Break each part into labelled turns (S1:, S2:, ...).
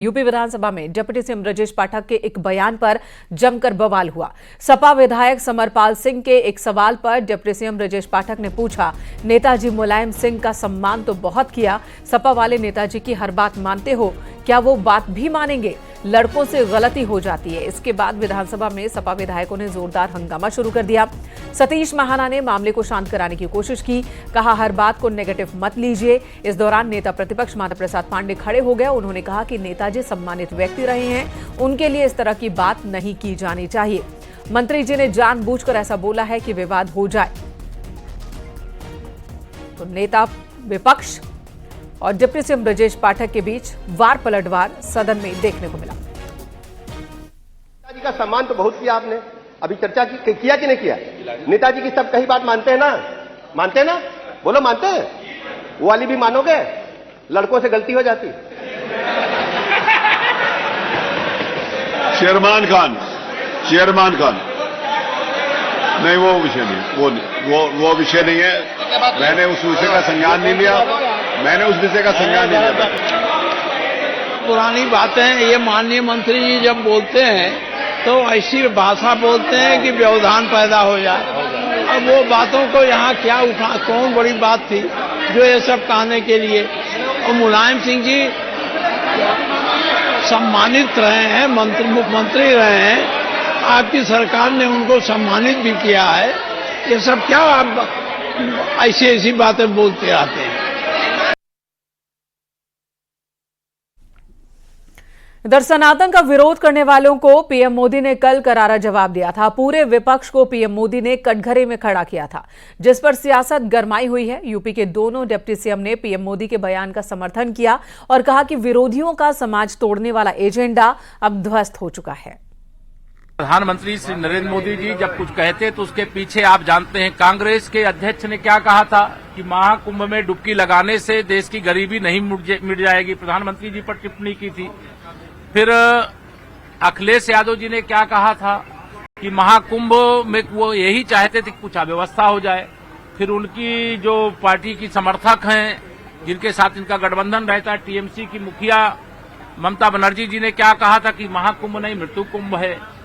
S1: UP विधानसभा में deputy CM Brajesh Pathak के एक बयान पर जमकर बवाल हुआ। सपा विधायक समरपाल सिंह के एक सवाल पर डिप्टी सीएम ब्रजेश पाठक ने पूछा, नेताजी मुलायम सिंह का सम्मान तो बहुत किया, सपा वाले नेताजी की हर बात मानते हो, क्या वो बात भी मानेंगे? लड़कों से गलती हो जाती है। इसके बाद विधानसभा में सपा विधायकों ने जोरदार हंगामा शुरू कर दिया। सतीश महाना ने मामले को शांत कराने की कोशिश की, कहा हर बात को नेगेटिव मत लीजिए। इस दौरान नेता प्रतिपक्ष माधव प्रसाद पांडे खड़े हो गए। उन्होंने कहा कि नेताजी सम्मानित व्यक्ति रहे हैं, उनके लिए इस तरह की बात नहीं की जानी चाहिए। मंत्री जी ने जानबूझकर ऐसा बोला है कि विवाद हो जाए। तो नेता विपक्ष और डिप्टी सीएम ब्रजेश पाठक के बीच वार पलटवार सदन में देखने को मिला।
S2: नेताजी का सम्मान तो बहुत किया आपने, अभी चर्चा किया कि नहीं किया? नेताजी की सब कही बात मानते हैं ना? मानते हैं ना? बोलो मानते हैं? वो वाली भी मानोगे? लड़कों से गलती हो जाती।
S3: शेरमान खान नहीं, वो विषय नहीं, वो विषय नहीं है। मैंने उस विषय का संज्ञान नहीं लिया,
S4: पुरानी बातें ये माननीय मंत्री जी जब बोलते हैं तो ऐसी भाषा बोलते हैं कि व्यवधान पैदा हो जाए। अब वो बातों को यहाँ क्या उठा, कौन बड़ी बात थी जो ये सब कहने के लिए? और मुलायम सिंह जी सम्मानित रहे हैं, मुख्यमंत्री रहे हैं, आपकी सरकार ने उनको सम्मानित भी किया है। ये सब क्या आप ऐसी बातें बोलते आते हैं?
S1: इधर सनातन का विरोध करने वालों को पीएम मोदी ने कल करारा जवाब दिया था। पूरे विपक्ष को पीएम मोदी ने कटघरे में खड़ा किया था, जिस पर सियासत गरमाई हुई है। यूपी के दोनों डिप्टी सीएम ने पीएम मोदी के बयान का समर्थन किया और कहा कि विरोधियों का समाज तोड़ने वाला एजेंडा अब ध्वस्त हो चुका है।
S5: प्रधानमंत्री श्री नरेंद्र मोदी जी जब कुछ कहते तो उसके पीछे आप जानते हैं कांग्रेस के अध्यक्ष ने क्या कहा था कि महाकुंभ में डुबकी लगाने से देश की गरीबी नहीं मिट जाएगी। प्रधानमंत्री जी पर टिप्पणी की थी। फिर अखिलेश यादव जी ने क्या कहा था कि महाकुंभ में वो यही चाहते थे कि कुछ अव्यवस्था हो जाए। फिर उनकी जो पार्टी की समर्थक हैं, जिनके साथ इनका गठबंधन रहता है, टीएमसी की मुखिया ममता बनर्जी जी ने क्या कहा था कि महाकुंभ नहीं मृत्यु कुंभ है।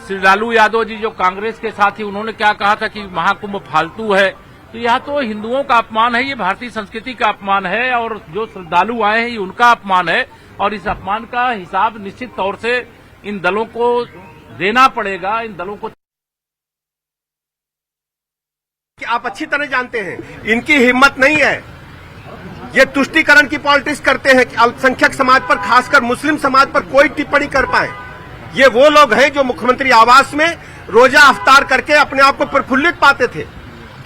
S5: श्री लालू यादव जी जो कांग्रेस के साथी, उन्होंने क्या कहा था कि महाकुंभ फालतू है। तो यह तो हिंदुओं का अपमान है, ये भारतीय संस्कृति का अपमान है और जो श्रद्धालु आए हैं ये उनका अपमान है। और इस अपमान का हिसाब निश्चित तौर से इन दलों को देना पड़ेगा। इन दलों को
S2: आप अच्छी तरह जानते हैं इनकी हिम्मत नहीं है, ये तुष्टीकरण की पॉलिटिक्स करते हैं कि अल्पसंख्यक समाज पर, खासकर मुस्लिम समाज पर कोई टिप्पणी कर पाए। ये वो लोग हैं जो मुख्यमंत्री आवास में रोजा अफ्तार करके अपने आप को प्रफुल्लित पाते थे,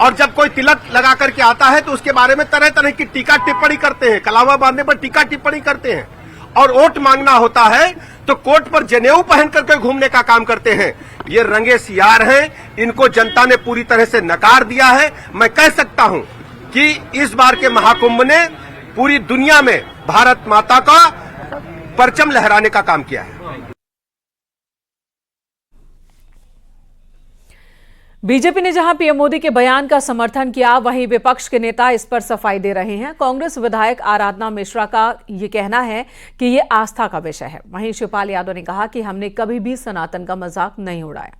S2: और जब कोई तिलक लगा करके आता है तो उसके बारे में तरह तरह की टीका टिप्पणी करते हैं, कलावा बांधने पर टीका टिप्पणी करते हैं। और वोट मांगना होता है तो कोर्ट पर जनेऊ पहन करके घूमने का काम करते हैं। ये रंगे सियार हैं, इनको जनता ने पूरी तरह से नकार दिया है। मैं कह सकता हूं कि इस बार के महाकुंभ ने पूरी दुनिया में भारत माता का परचम लहराने का काम किया है।
S1: बीजेपी ने जहां पीएम मोदी के बयान का समर्थन किया, वहीं विपक्ष के नेता इस पर सफाई दे रहे हैं। कांग्रेस विधायक आराधना मिश्रा का ये कहना है कि ये आस्था का विषय है। वहीं शिवपाल यादव ने कहा कि हमने कभी भी सनातन का मजाक नहीं उड़ाया।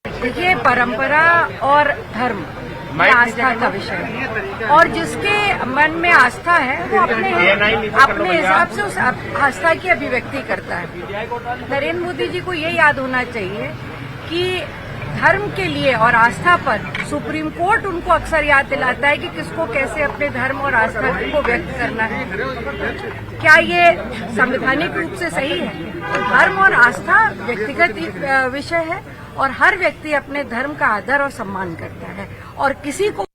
S6: देखिए, परंपरा और धर्म आस्था का विषय है और जिसके मन में आस्था है वो अपने हिसाब से उस आस्था की अभिव्यक्ति करता है। नरेंद्र मोदी जी को ये याद होना चाहिए कि धर्म के लिए और आस्था पर सुप्रीम कोर्ट उनको अक्सर याद दिलाता है कि किसको कैसे अपने धर्म और आस्था को व्यक्त करना है। क्या ये संवैधानिक रूप से सही है? धर्म और आस्था व्यक्तिगत विषय है और हर व्यक्ति अपने धर्म का आदर और सम्मान करता है और किसी को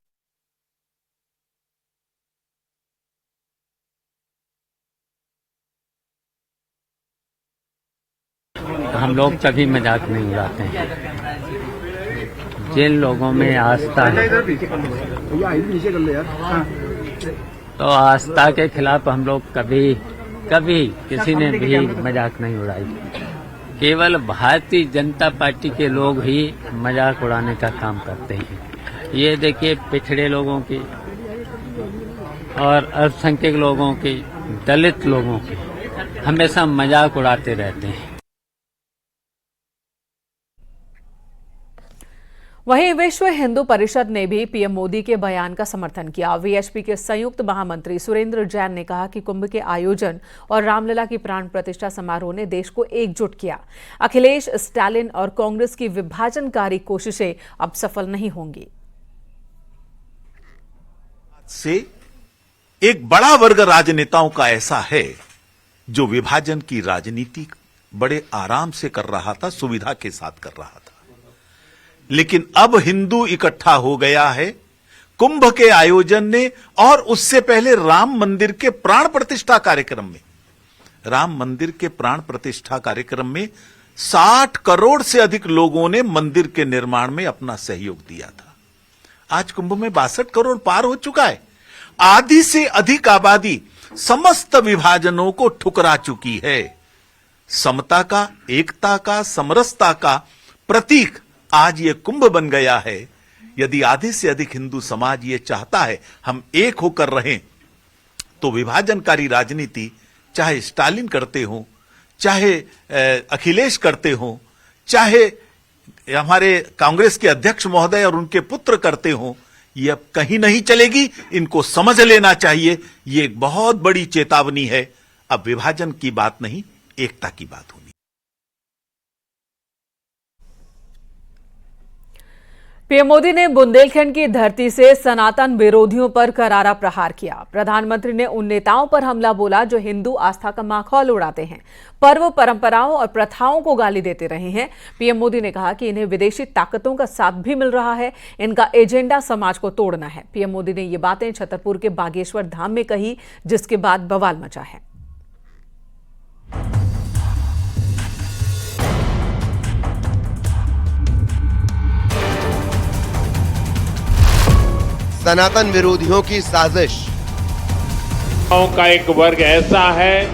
S7: हम लोग कभी मजाक नहीं उड़ाते हैं। जिन लोगों में आस्था है तो आस्था के खिलाफ हम लोग कभी किसी ने भी मजाक नहीं उड़ाई। केवल भारतीय जनता पार्टी के लोग ही मजाक उड़ाने का काम करते हैं। ये देखिए पिछड़े लोगों की, और अल्पसंख्यक लोगों की, दलित लोगों की हमेशा मजाक उड़ाते रहते हैं।
S1: वहीं विश्व हिंदू परिषद ने भी पीएम मोदी के बयान का समर्थन किया। वीएचपी के संयुक्त महामंत्री सुरेंद्र जैन ने कहा कि कुंभ के आयोजन और रामलला की प्राण प्रतिष्ठा समारोह ने देश को एकजुट किया। अखिलेश, स्टालिन और कांग्रेस की विभाजनकारी कोशिशें अब सफल नहीं होंगी।
S8: से एक बड़ा वर्ग राजनेताओं का ऐसा है जो विभाजन की राजनीति बड़े आराम से कर रहा था, सुविधा के साथ कर रहा था। लेकिन अब हिंदू इकट्ठा हो गया है। कुंभ के आयोजन ने और उससे पहले राम मंदिर के प्राण प्रतिष्ठा कार्यक्रम में, राम मंदिर के प्राण प्रतिष्ठा कार्यक्रम में 60 करोड़ से अधिक लोगों ने मंदिर के निर्माण में अपना सहयोग दिया था। आज कुंभ में 62 करोड़ पार हो चुका है। आधी से अधिक आबादी समस्त विभाजनों को ठुकरा चुकी है। समता का, एकता का, समरसता का प्रतीक आज ये कुंभ बन गया है। यदि आधे से अधिक हिंदू समाज ये चाहता है हम एक होकर रहें, तो विभाजनकारी राजनीति चाहे स्टालिन करते हो, चाहे अखिलेश करते हो, चाहे हमारे कांग्रेस के अध्यक्ष महोदय और उनके पुत्र करते हो, ये अब कहीं नहीं चलेगी। इनको समझ लेना चाहिए, ये एक बहुत बड़ी चेतावनी है। अब विभाजन की बात नहीं, एकता की बात होनी।
S1: पीएम मोदी ने बुंदेलखंड की धरती से सनातन विरोधियों पर करारा प्रहार किया। प्रधानमंत्री ने उन नेताओं पर हमला बोला जो हिंदू आस्था का माखौल उड़ाते हैं, पर्व, परंपराओं और प्रथाओं को गाली देते रहे हैं। पीएम मोदी ने कहा कि इन्हें विदेशी ताकतों का साथ भी मिल रहा है, इनका एजेंडा समाज को तोड़ना है। पीएम मोदी ने ये बातें छतरपुर के बागेश्वर धाम में कही, जिसके बाद बवाल मचा है।
S9: सनातन विरोधियों की साजिश।
S10: का एक वर्ग ऐसा है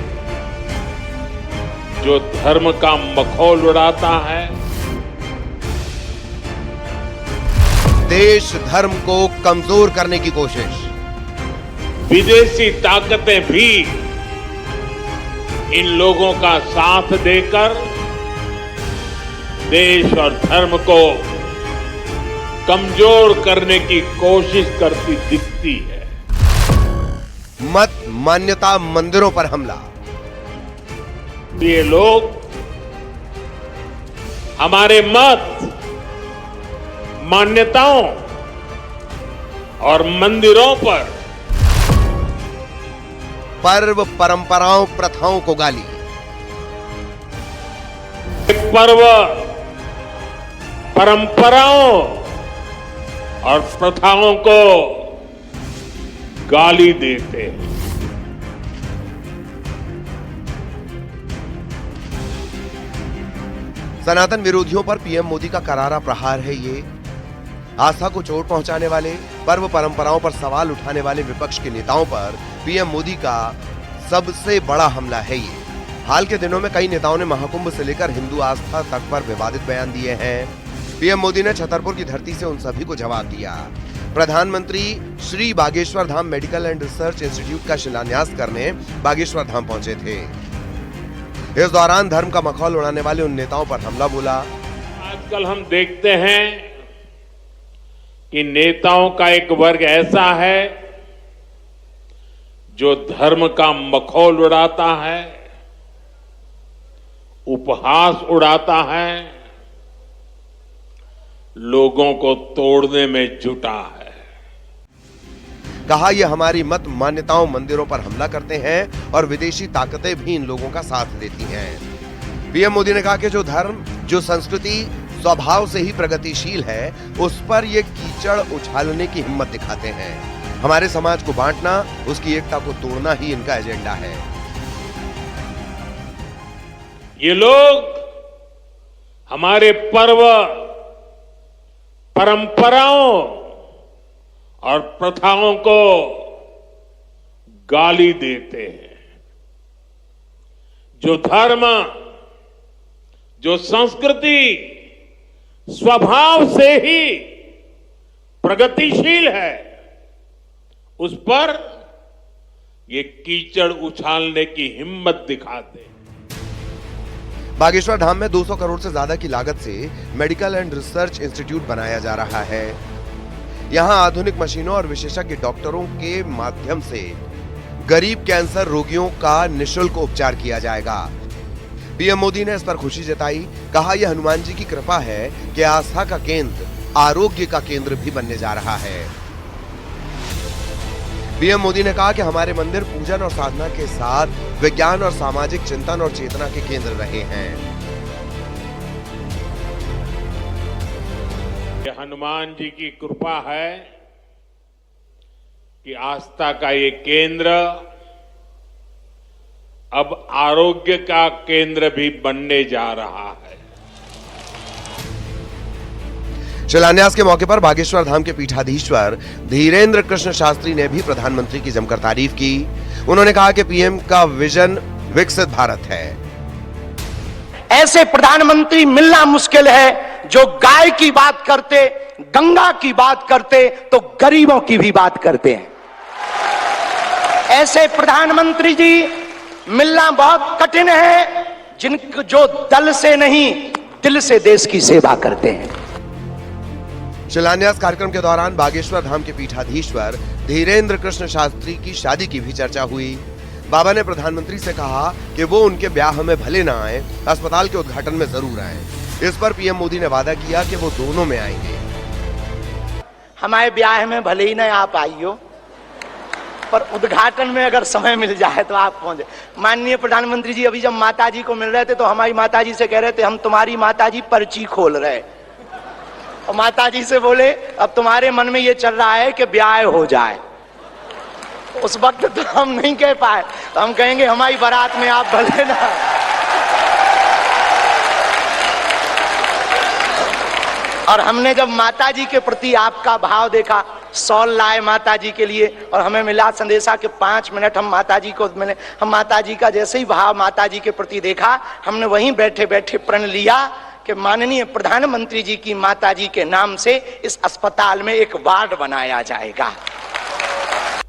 S10: जो धर्म का मखौल उड़ाता है,
S9: देश धर्म को कमजोर करने की कोशिश।
S10: विदेशी ताकतें भी इन लोगों का साथ देकर देश और धर्म को कमजोर करने की कोशिश करती दिखती है।
S9: मत मान्यता मंदिरों पर हमला।
S10: ये लोग हमारे मत, मान्यताओं और मंदिरों पर
S9: पर्व, परंपराओं, प्रथाओं को गाली।
S10: पर्व, परंपराओं और प्रथाओं को गाली देते हैं।
S9: सनातन विरोधियों पर पीएम मोदी का करारा प्रहार है ये। आस्था को चोट पहुंचाने वाले, पर्व परंपराओं पर सवाल उठाने वाले विपक्ष के नेताओं पर पीएम मोदी का सबसे बड़ा हमला है ये। हाल के दिनों में कई नेताओं ने महाकुंभ से लेकर हिंदू आस्था तक पर विवादित बयान दिए हैं। पीएम मोदी ने छतरपुर की धरती से उन सभी को जवाब दिया। प्रधानमंत्री Shri Bageshwar Dham medical and research institute का शिलान्यास करने बागेश्वर धाम पहुंचे थे। इस दौरान धर्म का मखौल उड़ाने वाले उन नेताओं पर हमला बोला।
S10: आजकल हम देखते हैं कि नेताओं का एक वर्ग ऐसा है जो धर्म का मखौल उड़ाता है, उपहास उड़ाता है, लोगों को तोड़ने में जुटा है।
S9: कहा यह हमारी मत, मान्यताओं, मंदिरों पर हमला करते हैं और विदेशी ताकतें भी इन लोगों का साथ देती हैं। पीएम मोदी ने कहा कि जो धर्म, जो संस्कृति स्वभाव से ही प्रगतिशील है, उस पर ये कीचड़ उछालने की हिम्मत दिखाते हैं। हमारे समाज को बांटना, उसकी एकता को तोड़ना ही इनका एजेंडा है।
S10: ये लोग हमारे पर्व, परंपराओं और प्रथाओं को गाली देते हैं। जो धर्म, जो संस्कृति स्वभाव से ही प्रगतिशील है, उस पर ये कीचड़ उछालने की हिम्मत दिखाते।
S9: बागेश्वर धाम में 200 करोड़ से ज्यादा की लागत से मेडिकल एंड रिसर्च इंस्टीट्यूट बनाया जा रहा है। यहां आधुनिक मशीनों और विशेषज्ञ डॉक्टरों के माध्यम से गरीब कैंसर रोगियों का निःशुल्क उपचार किया जाएगा। पीएम मोदी ने इस पर खुशी जताई, कहा यह हनुमान जी की कृपा है कि आस्था का केंद्र आरोग्य का केंद्र भी बनने जा रहा है। पीएम मोदी ने कहा कि हमारे मंदिर पूजन और साधना के साथ विज्ञान और सामाजिक चिंतन और चेतना के केंद्र रहे हैं।
S10: ये हनुमान जी की कृपा है कि आस्था का ये केंद्र अब आरोग्य का केंद्र भी बनने जा रहा है।
S9: शिलान्यास के मौके पर बागेश्वर धाम के पीठाधीश्वर धीरेन्द्र कृष्ण शास्त्री ने भी प्रधानमंत्री की जमकर तारीफ की। उन्होंने कहा कि पीएम का विजन विकसित भारत है।
S11: ऐसे प्रधानमंत्री मिलना मुश्किल है जो गाय की बात करते, गंगा की बात करते तो गरीबों की भी बात करते हैं। ऐसे प्रधानमंत्री जी मिलना बहुत कठिन है जो दल से नहीं दिल से देश की सेवा करते हैं।
S9: शिलान्यास कार्यक्रम के दौरान बागेश्वर धाम के पीठाधीश्वर धीरेन्द्र कृष्ण शास्त्री की शादी की भी चर्चा हुई। बाबा ने प्रधानमंत्री से कहा कि वो उनके ब्याह में भले ना आए, अस्पताल के उद्घाटन में जरूर आए। इस पर पीएम मोदी ने वादा किया कि वो दोनों में आएंगे।
S11: हमारे ब्याह में भले ही ना आप आइयो, पर उद्घाटन में अगर समय मिल जाए तो आप पहुंचे। माननीय प्रधानमंत्री जी अभी जब माताजी को मिल रहे थे तो हमारी माताजी से कह रहे थे हम तुम्हारी माताजी पर्ची खोल रहे, और माताजी से बोले अब तुम्हारे मन में ये चल रहा है कि ब्याह हो जाए। उस वक्त तो हम नहीं कह पाए, तो हम कहेंगे हमारी बारात में आप भले ना। और हमने जब माताजी के प्रति आपका भाव देखा, सॉल लाए माताजी के लिए और हमें मिला संदेशा के 5 मिनट हम माताजी को मिले। हम माताजी का जैसे ही भाव माताजी के प्रति देखा, हमने वहीं बैठे बैठे प्रण लिया कि माननीय प्रधानमंत्री जी की माताजी के नाम से इस अस्पताल में एक वार्ड बनाया जाएगा।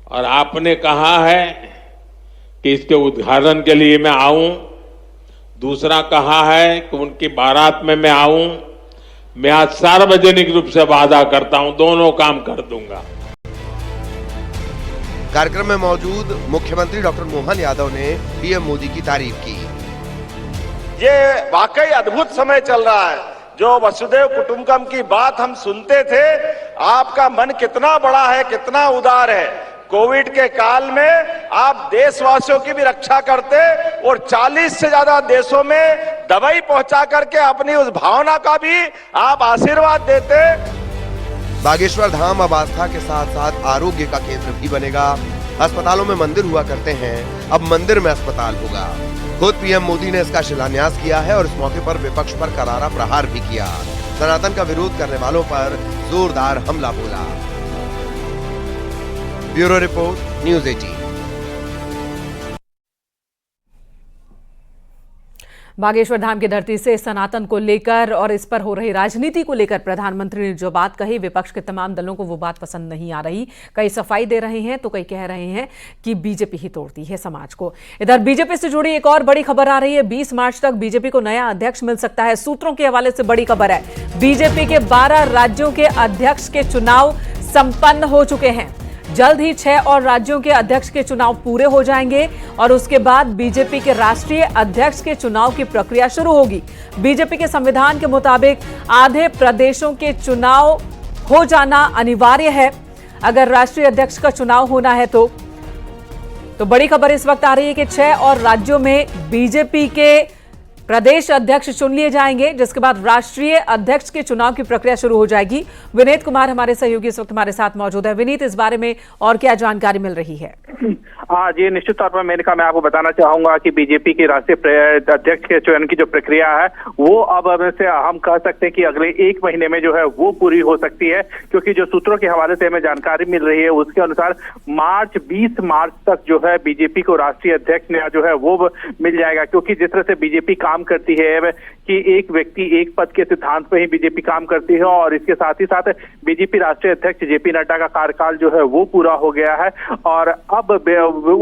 S10: और आपने कहा है कि इसके उद्घाटन के लिए मैं आऊं। दूसरा कहा है कि उनकी बारात में मैं आऊं। मैं आज सार्वजनिक रूप से वादा करता हूं, दोनों काम कर दूंगा।
S9: कार्यक्रम में मौजूद मुख्यमंत्री डॉक्टर मोहन यादव ने पीएम मोदी की तारीफ की।
S12: ये वाकई अद्भुत समय चल रहा है। जो वसुधैव कुटुंबकम की बात हम सुनते थे, आपका मन कितना बड़ा है, कितना उदार है। कोविड के काल में आप देशवासियों की भी रक्षा करते और 40 से ज्यादा देशों में दवाई पहुंचा करके अपनी उस भावना का भी आप आशीर्वाद देते।
S9: बागेश्वर धाम अब आस्था के साथ साथ आरोग्य का केंद्र भी बनेगा। अस्पतालों में मंदिर हुआ करते हैं, अब मंदिर में अस्पताल होगा। खुद पीएम मोदी ने इसका शिलान्यास किया है और इस मौके पर विपक्ष पर करारा प्रहार भी किया। सनातन का विरोध करने वालों पर जोरदार हमला बोला। Bureau report, news 18।
S1: Bageshwar Dham की धरती से सनातन को लेकर और इस पर हो रही राजनीति को लेकर प्रधानमंत्री ने जो बात कही, विपक्ष के तमाम दलों को वो बात पसंद नहीं आ रही। कई सफाई दे रहे हैं तो कई कह रहे हैं कि बीजेपी ही तोड़ती है समाज को। इधर बीजेपी से जुड़ी एक और बड़ी खबर आ रही है। 20 मार्च तक बीजेपी को नया अध्यक्ष मिल सकता है। सूत्रों के हवाले से बड़ी खबर है, बीजेपी के 12 राज्यों के अध्यक्ष के चुनाव संपन्न हो चुके हैं। जल्द ही 6 और राज्यों के अध्यक्ष के चुनाव पूरे हो जाएंगे और उसके बाद बीजेपी के राष्ट्रीय अध्यक्ष के चुनाव की प्रक्रिया शुरू होगी। बीजेपी के संविधान के मुताबिक आधे प्रदेशों के चुनाव हो जाना अनिवार्य है अगर राष्ट्रीय अध्यक्ष का चुनाव होना है तो बड़ी खबर इस वक्त आ रही है कि 6 और राज्यों में बीजेपी के प्रदेश अध्यक्ष चुन लिए जाएंगे, जिसके बाद राष्ट्रीय अध्यक्ष के चुनाव की प्रक्रिया शुरू हो जाएगी। विनीत कुमार हमारे सहयोगी इस वक्त हमारे साथ मौजूद है। विनीत, इस बारे में और क्या जानकारी मिल रही है?
S13: जी निश्चित तौर पर मेनका मैं आपको बताना चाहूंगा कि बीजेपी के राष्ट्रीय अध्यक्ष के चयन की जो प्रक्रिया है वो अब से हम कह सकते हैं कि अगले 1 महीने में जो है वो पूरी हो सकती है, क्योंकि जो सूत्रों के हवाले से हमें जानकारी मिल रही है उसके अनुसार 20 मार्च तक जो है बीजेपी को राष्ट्रीय अध्यक्ष जो है वो मिल जाएगा। क्योंकि जिस तरह से बीजेपी काम काम करती है कि एक व्यक्ति एक पद के सिद्धांत पे ही बीजेपी काम करती है, और इसके साथ ही साथ बीजेपी राष्ट्रीय अध्यक्ष जेपी नड्डा का कार्यकाल जो है वो पूरा हो गया है, और अब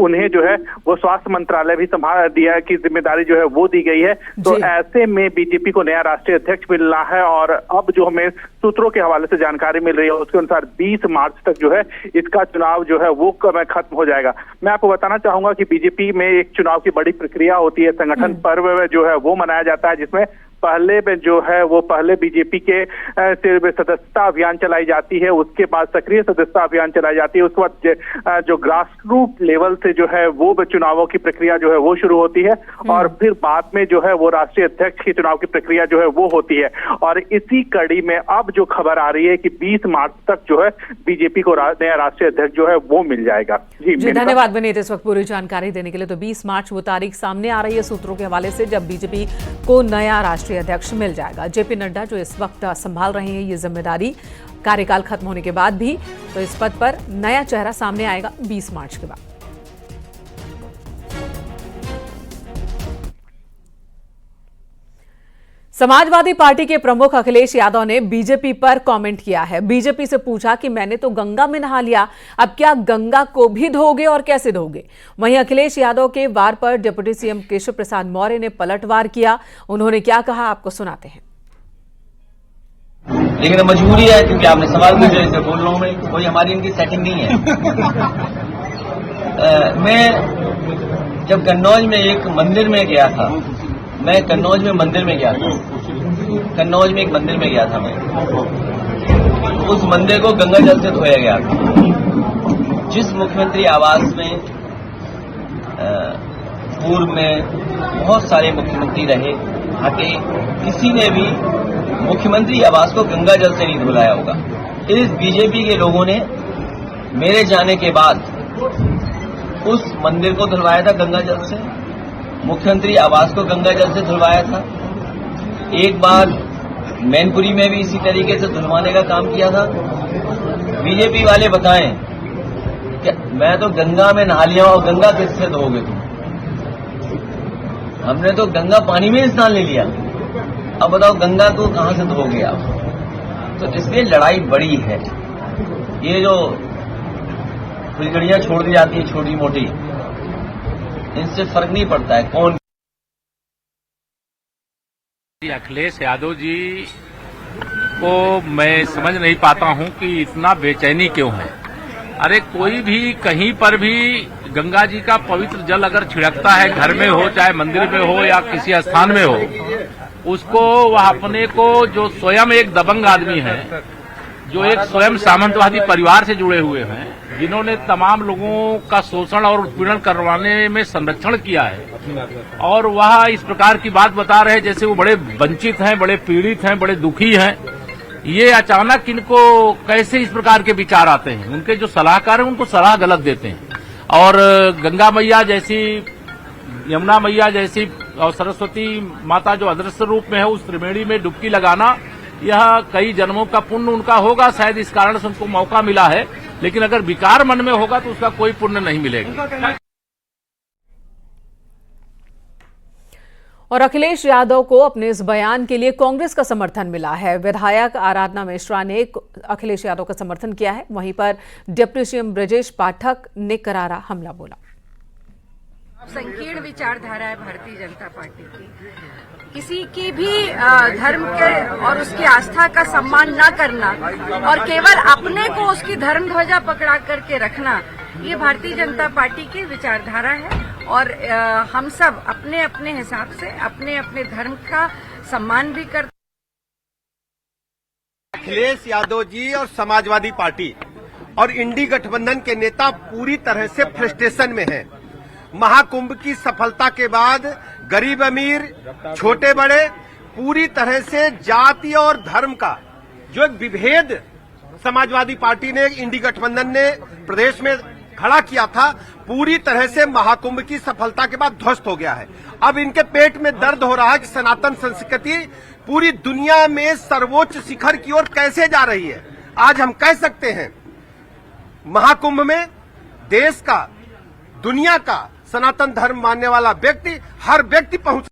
S13: उन्हें जो है वो स्वास्थ्य मंत्रालय भी संभाल दिया की जिम्मेदारी जो है वो दी गई है। तो ऐसे में बीजेपी को नया राष्ट्रीय अध्यक्ष मिलना है, और अब जो हमें सूत्रों के हवाले से जानकारी मिल रही है उसके अनुसार 20 मार्च तक जो है इसका चुनाव जो है वो खत्म हो जाएगा। मैं आपको बताना चाहूंगा कि बीजेपी में एक चुनाव की बड़ी प्रक्रिया होती है, संगठन पर्व जो है वो मनाया जाता है, जिसमें पहले में जो है वो पहले बीजेपी के सदस्यता अभियान चलाई जाती है, उसके बाद सक्रिय सदस्यता अभियान चलाई जाती है, उसके बाद जो ग्रास रूट लेवल से जो है वो चुनावों की प्रक्रिया जो है वो शुरू होती है, और फिर बाद में जो है वो राष्ट्रीय अध्यक्ष की चुनाव की प्रक्रिया जो है वो होती है। और इसी कड़ी में अब जो खबर आ रही है कि 20 मार्च तक जो है बीजेपी को नया राष्ट्रीय अध्यक्ष जो है वो मिल जाएगा।
S1: जी धन्यवाद विनीत इस वक्त पूरी जानकारी देने के लिए। तो 20 मार्च वो तारीख सामने आ रही है सूत्रों के हवाले से जब बीजेपी को नया राष्ट्रीय अध्यक्ष मिल जाएगा। जेपी नड्डा जो इस वक्त संभाल रहे हैं ये जिम्मेदारी कार्यकाल खत्म होने के बाद भी, तो इस पद पर नया चेहरा सामने आएगा 20 मार्च के बाद। समाजवादी पार्टी के प्रमुख अखिलेश यादव ने बीजेपी पर कमेंट किया है। बीजेपी से पूछा कि मैंने तो गंगा में नहा लिया, अब क्या गंगा को भी धोगे और कैसे धोगे। वहीं अखिलेश यादव के वार पर डिप्टी सीएम केशव प्रसाद मौर्य ने पलटवार किया। उन्होंने क्या कहा आपको सुनाते हैं।
S14: लेकिन मजबूरी है क्योंकि आपने सवाल पूछा, इसे बोल रहा हूं मैं, कोई हमारी इनकी सेटिंग नहीं है। मैं जब कन्नौज में एक मंदिर में गया था, मैं कन्नौज में मंदिर में गया था, कन्नौज में एक मंदिर में गया था मैं, उस मंदिर को गंगा जल से धोया गया था। जिस मुख्यमंत्री आवास में पूर्व में बहुत सारे मुख्यमंत्री रहे, आके किसी ने भी मुख्यमंत्री आवास को गंगा जल से नहीं धुलाया होगा। इस बीजेपी के लोगों ने मेरे जाने के बाद उस मंदिर को धुलवाया था गंगा जल से, मुख्यमंत्री आवास को गंगा जल से धुलवाया था। एक बार मैनपुरी में भी इसी तरीके से धुलवाने का काम किया था। बीजेपी वाले बताएं कि मैं तो गंगा में नहा लिया और गंगा किससे धोगे तुम? हमने तो गंगा पानी में स्नान ले लिया, अब बताओ गंगा को कहां से धोगे आप? तो इसलिए लड़ाई बड़ी है। ये जो फुलझड़ियां छोड़ दी जाती है छोटी मोटी, इनसे फर्क नहीं पड़ता है कौन।
S5: अखिलेश यादव जी को मैं समझ नहीं पाता हूं कि इतना बेचैनी क्यों है। अरे कोई भी कहीं पर भी गंगा जी का पवित्र जल अगर छिड़कता है, घर में हो चाहे मंदिर में हो या किसी स्थान में हो, उसको वह अपने को जो स्वयं एक दबंग आदमी है, जो एक स्वयं सामंतवादी परिवार से जुड़े हुए हैं, जिन्होंने तमाम लोगों का शोषण और उत्पीड़न करवाने में संरक्षण किया है, और वह इस प्रकार की बात बता रहे हैं जैसे वो बड़े वंचित हैं, बड़े पीड़ित हैं, बड़े दुखी हैं। ये अचानक इनको कैसे इस प्रकार के विचार आते हैं? उनके जो सलाहकार हैं उनको सलाह गलत देते हैं। और गंगा मैया जैसी, यमुना मैया जैसी और सरस्वती माता जो अदृश्य रूप में है, उस त्रिवेणी में डुबकी लगाना, यह कई जन्मों का पुण्य उनका होगा, शायद इस कारण से उनको मौका मिला है। लेकिन अगर विकार मन में होगा तो उसका कोई पुण्य नहीं मिलेगा।
S1: और अखिलेश यादव को अपने इस बयान के लिए कांग्रेस का समर्थन मिला है। विधायक आराधना मिश्रा ने अखिलेश यादव का समर्थन किया है। वहीं पर डिप्टी सीएम ब्रजेश पाठक ने करारा हमला बोला।
S6: संकीर्ण विचारधारा है भारतीय जनता पार्टी की। किसी की भी धर्म के और उसकी आस्था का सम्मान न करना और केवल अपने को उसकी धर्म ध्वजा पकड़ा करके रखना, ये भारतीय जनता पार्टी की विचारधारा है। और हम सब अपने अपने हिसाब से अपने अपने धर्म का सम्मान भी करते।
S2: अखिलेश यादव जी और समाजवादी पार्टी और इंडी गठबंधन के नेता पूरी तरह से फ्रस्ट्रेशन में हैं। महाकुंभ की सफलता के बाद गरीब अमीर, छोटे बड़े, पूरी तरह से जाति और धर्म का जो एक विभेद समाजवादी पार्टी ने, इंडी गठबंधन ने प्रदेश में खड़ा किया था, पूरी तरह से महाकुंभ की सफलता के बाद ध्वस्त हो गया है। अब इनके पेट में दर्द हो रहा है कि सनातन संस्कृति पूरी दुनिया में सर्वोच्च शिखर की ओर कैसे जा रही है। आज हम कह सकते हैं महाकुंभ में देश का, दुनिया का सनातन धर्म मानने वाला व्यक्ति, हर व्यक्ति पहुंच